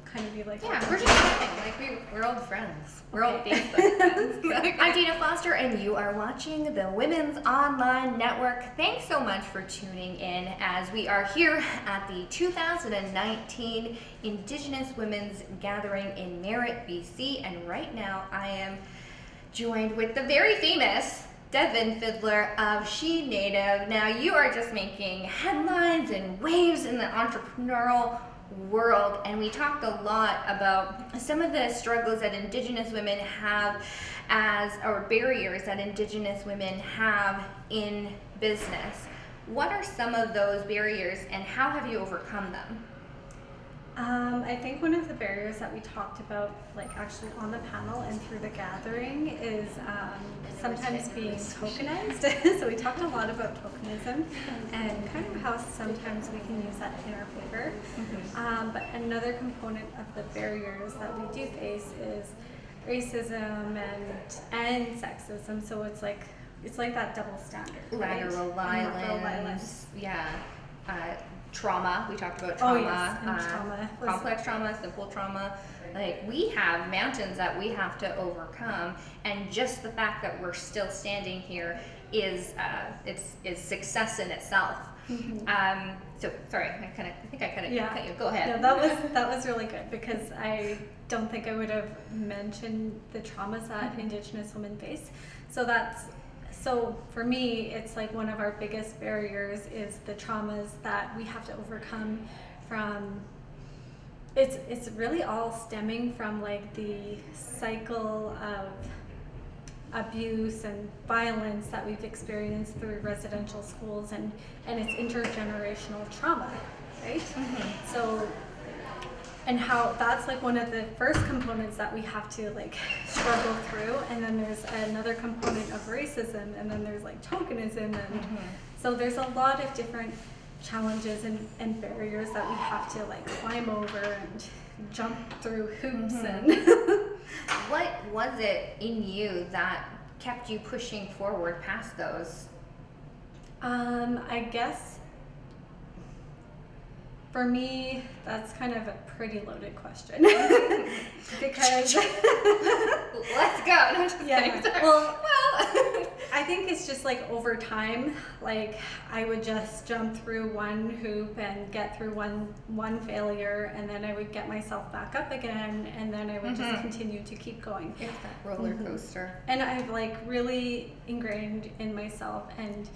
kind of be like, yeah, we're just like we're old friends. We're old Facebook friends. I'm Dina Foster, and you are watching the Women's Online Network. Thanks so much for tuning in as we are here at the 2019 Indigenous Women's Gathering in Merritt, BC, and right now I am joined with the very famous Devon Fiddler of SheNative. Now, you are just making headlines and waves in the entrepreneurial world, and we talked a lot about some of the struggles that Indigenous women have or barriers that Indigenous women have in business. What are some of those barriers, and how have you overcome them? I think one of the barriers that we talked about, like actually on the panel and through the gathering, is sometimes being tokenized. So we talked a lot about tokenism and kind of how sometimes we can use that in our favor. But another component of the barriers that we do face is racism and sexism. So it's like that double standard. Lateral violence. Yeah. Trauma. We talked about trauma. Oh, yes. And trauma. Complex trauma, simple trauma. Like, we have mountains that we have to overcome, and just the fact that we're still standing here is success in itself. So sorry, I think I cut you. Go ahead. No, that was really good, because I don't think I would have mentioned the traumas that Indigenous women face. So for me, it's like one of our biggest barriers is the traumas that we have to overcome from. It's really all stemming from like the cycle of abuse and violence that we've experienced through residential schools, and it's intergenerational trauma, right? So, and how that's like one of the first components that we have to like struggle through, and then there's another component of racism, and then there's like tokenism, and so there's a lot of different challenges and barriers that we have to like climb over and jump through hoops. And what was it in you that kept you pushing forward past those? I guess for me, that's kind of a pretty loaded question. Because let's go. Well, I think it's just like over time, like I would just jump through one hoop and get through one failure, and then I would get myself back up again, and then I would just continue to keep going. It's that roller coaster. And I've like really ingrained in myself, and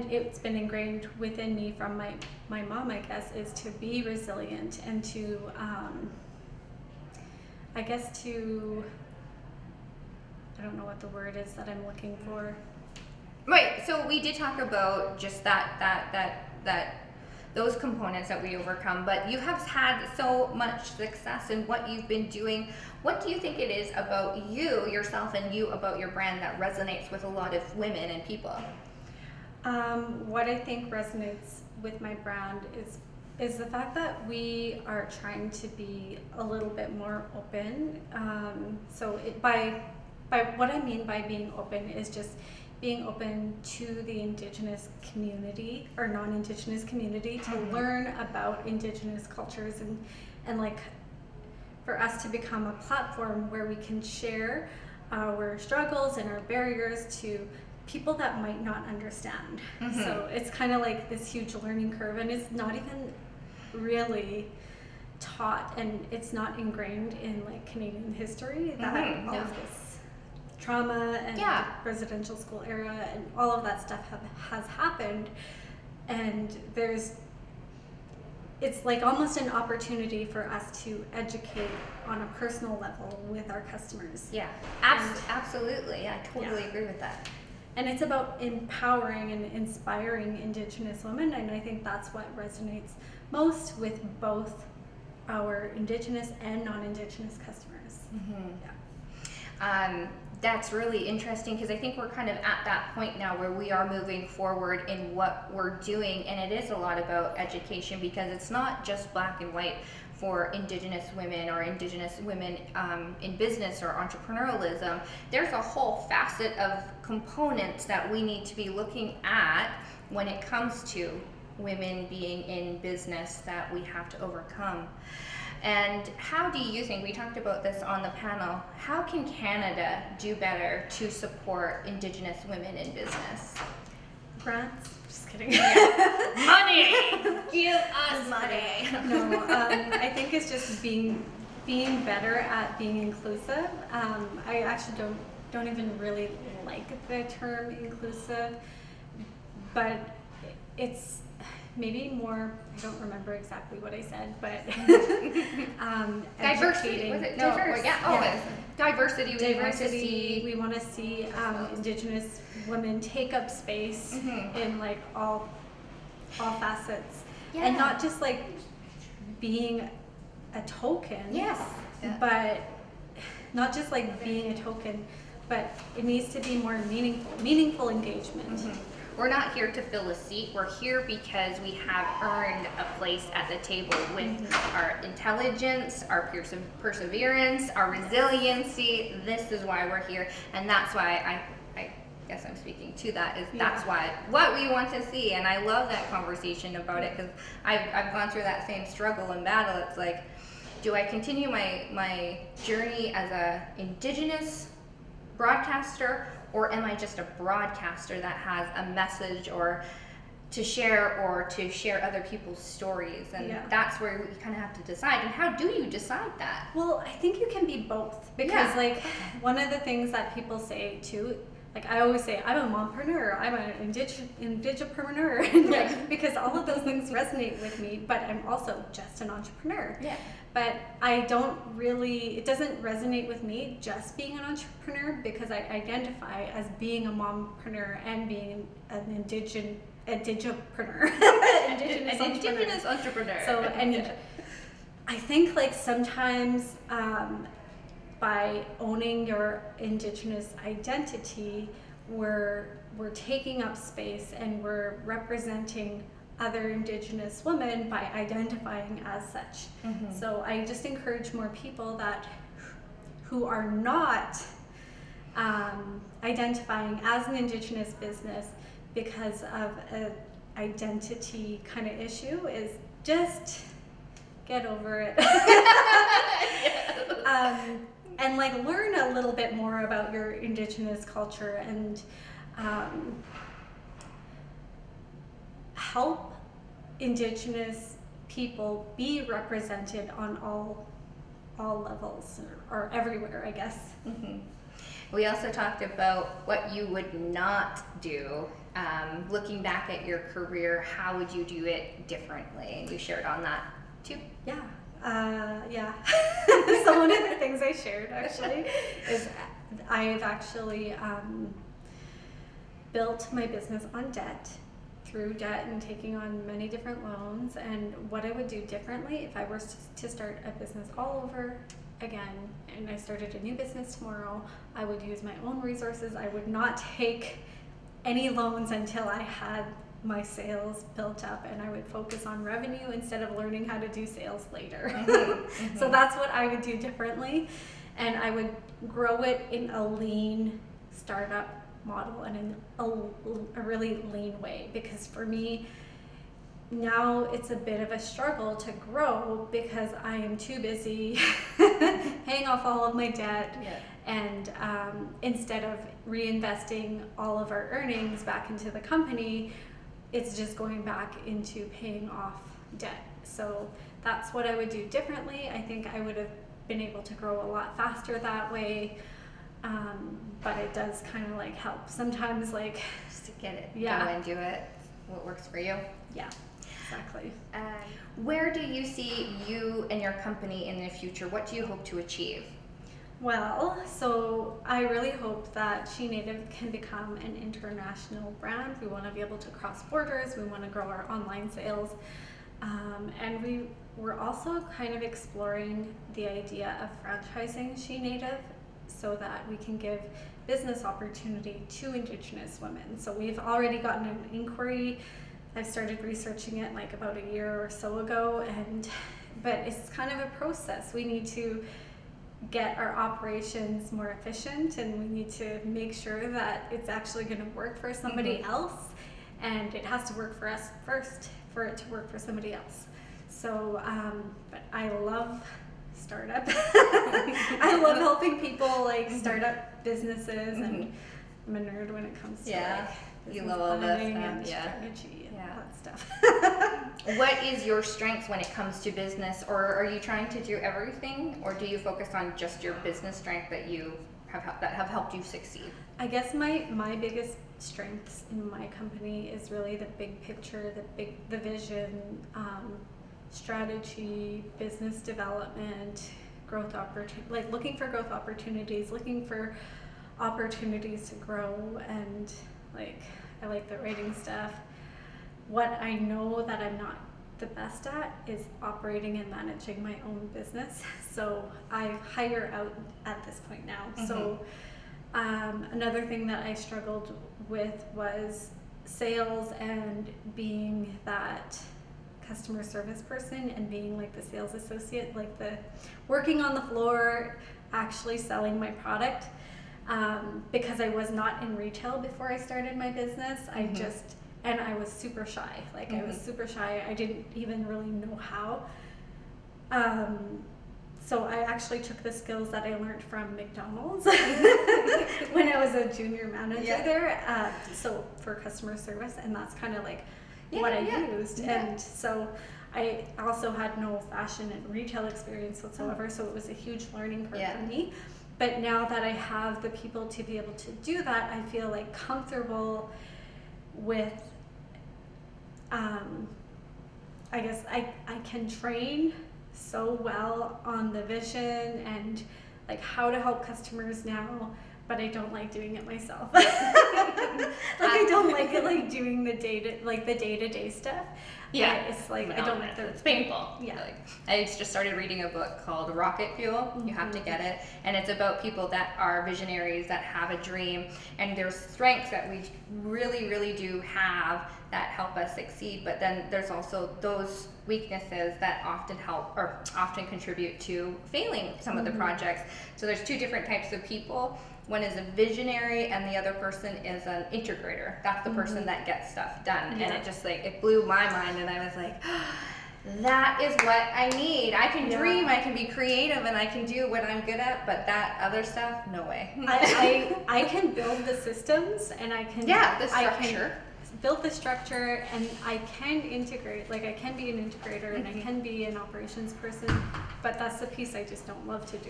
it's been ingrained within me from my mom, I guess, is to be resilient and to, I don't know what the word is that I'm looking for. Right, so we did talk about just that those components that we overcome, but you have had so much success in what you've been doing. What do you think it is about yourself and about your brand that resonates with a lot of women and people? What I think resonates with my brand is the fact that we are trying to be a little bit more open. By what I mean by being open is just being open to the Indigenous community or non-Indigenous community to learn about Indigenous cultures, and like for us to become a platform where we can share our struggles and our barriers to people that might not understand. So it's kind of like this huge learning curve, and it's not even really taught, and it's not ingrained in like Canadian history that all of this trauma and residential school era and all of that stuff has happened, and it's like almost an opportunity for us to educate on a personal level with our customers. Absolutely. I totally agree with that. And it's about empowering and inspiring Indigenous women, and I think that's what resonates most with both our Indigenous and non-Indigenous customers. That's really interesting, because I think we're kind of at that point now where we are moving forward in what we're doing, and it is a lot about education, because it's not just black and white for Indigenous women or Indigenous women in business or entrepreneurialism. There's a whole facet of components that we need to be looking at when it comes to women being in business that we have to overcome. And how do you think, we talked about this on the panel, how can Canada do better to support Indigenous women in business? Grants? Just kidding. Money! Give us money! No, I think it's just being better at being inclusive. I actually don't even really like the term inclusive, but it's maybe more, I don't remember exactly what I said, but diversity, was it? No, diverse. Diversity. We want to see Indigenous women take up space in like all facets, and not just like being a token. Yes. But not just like being a token, but it needs to be more meaningful engagement. We're not here to fill a seat. We're here because we have earned a place at the table with our intelligence, our perseverance, our resiliency. This is why we're here, and that's why I guess I'm speaking to that. That's why what we want to see, and I love that conversation about it because I've gone through that same struggle and battle. It's like, do I continue my journey as a Indigenous broadcaster, or am I just a broadcaster that has a message or to share other people's stories? And that's where we kind of have to decide. And how do you decide that? Well, I think you can be both, because like one of the things that people say too, like I always say, I'm a mompreneur, I'm an indigipreneur, because all of those things resonate with me, but I'm also just an entrepreneur. Yeah. But it doesn't resonate with me just being an entrepreneur, because I identify as being a mompreneur and being an indigipreneur. Indigenous entrepreneur. So, and I think like sometimes by owning your Indigenous identity, we're taking up space and we're representing other Indigenous women by identifying as such. So I just encourage more people who are not identifying as an Indigenous business because of an identity kind of issue is just get over it. And like learn a little bit more about your Indigenous culture and help Indigenous people be represented on all levels or everywhere, I guess. We also talked about what you would not do. Looking back at your career, how would you do it differently? And you shared on that too. Yeah. So one of the things I shared actually is I've actually built my business on debt, through debt and taking on many different loans. And what I would do differently if I were to start a business all over again and I started a new business tomorrow, I would use my own resources. I would not take any loans until I had my sales built up, and I would focus on revenue instead of learning how to do sales later. So that's what I would do differently, and I would grow it in a lean startup model and in a really lean way, because for me now it's a bit of a struggle to grow because I am too busy paying off all of my debt. And instead of reinvesting all of our earnings back into the company, it's just going back into paying off debt. So that's what I would do differently. I think I would have been able to grow a lot faster that way. But it does kind of like help sometimes, like just to get it go and do it what works for you. Yeah, exactly. Where do you see you and your company in the future? What do you hope to achieve? Well, so I really hope that SheNative can become an international brand. We want to be able to cross borders. We want to grow our online sales. And we're also kind of exploring the idea of franchising SheNative so that we can give business opportunity to Indigenous women. So we've already gotten an inquiry. I've started researching it like about a year or so ago, but it's kind of a process. We need to get our operations more efficient, and we need to make sure that it's actually going to work for somebody else, and it has to work for us first for it to work for somebody else. So, but I love startup. I love helping people like start up businesses, and I'm a nerd when it comes to like you love all that stuff, and strategy and all that stuff. What is your strengths when it comes to business, or are you trying to do everything, or do you focus on just your business strength that have helped you succeed? I guess my biggest strengths in my company is really the big picture, the vision, strategy, business development, growth opportunity, like looking for growth opportunities, looking for opportunities to grow, and like I like the writing stuff. What I know that I'm not the best at is operating and managing my own business. So I hire out at this point now. So another thing that I struggled with was sales and being that customer service person and being like the sales associate, like the working on the floor, actually selling my product. Because I was not in retail before I started my business. And I was super shy. Like I was super shy. I didn't even really know how. So I actually took the skills that I learned from McDonald's when I was a junior manager there. So for customer service, and that's kind of like what I used. And so I also had no fashion and retail experience whatsoever. So it was a huge learning curve for me. But now that I have the people to be able to do that, I feel like comfortable with, I guess I can train so well on the vision and like how to help customers now, but I don't like doing it myself. I don't like it, like doing the day-to-day stuff. It's like I don't like it's painful. Like, I just started reading a book called Rocket Fuel. You have to get it, and it's about people that are visionaries, that have a dream, and there's strengths that we really, really do have that help us succeed. But then there's also those weaknesses that often contribute to failing some of the projects. So there's two different types of people. One is a visionary, and the other person is an integrator. That's the person that gets stuff done. And it just it blew my mind, and I was like, that is what I need. I can dream, I can be creative, and I can do what I'm good at, but that other stuff, no way. I can build the systems, and I can the structure. I can build the structure, and I can integrate. Like I can be an integrator, and I can be an operations person, but that's the piece I just don't love to do.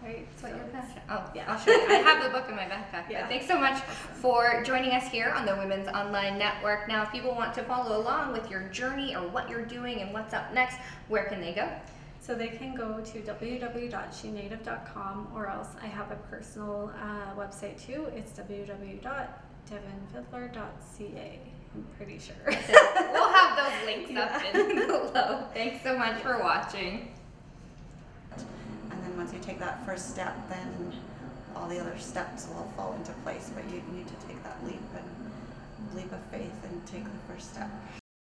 Right. That's what you're passionate. I'll show you. I have the book in my backpack. But thanks so much for joining us here on the Women's Online Network. Now, if people want to follow along with your journey or what you're doing and what's up next, where can they go? So they can go to www.SheNative.com, or else I have a personal website too. It's www.devonfiddler.ca. I'm pretty sure. We'll have those links up below. Thanks so much for watching. And then once you take that first step, then all the other steps will fall into place. But you need to take that leap of faith and take the first step.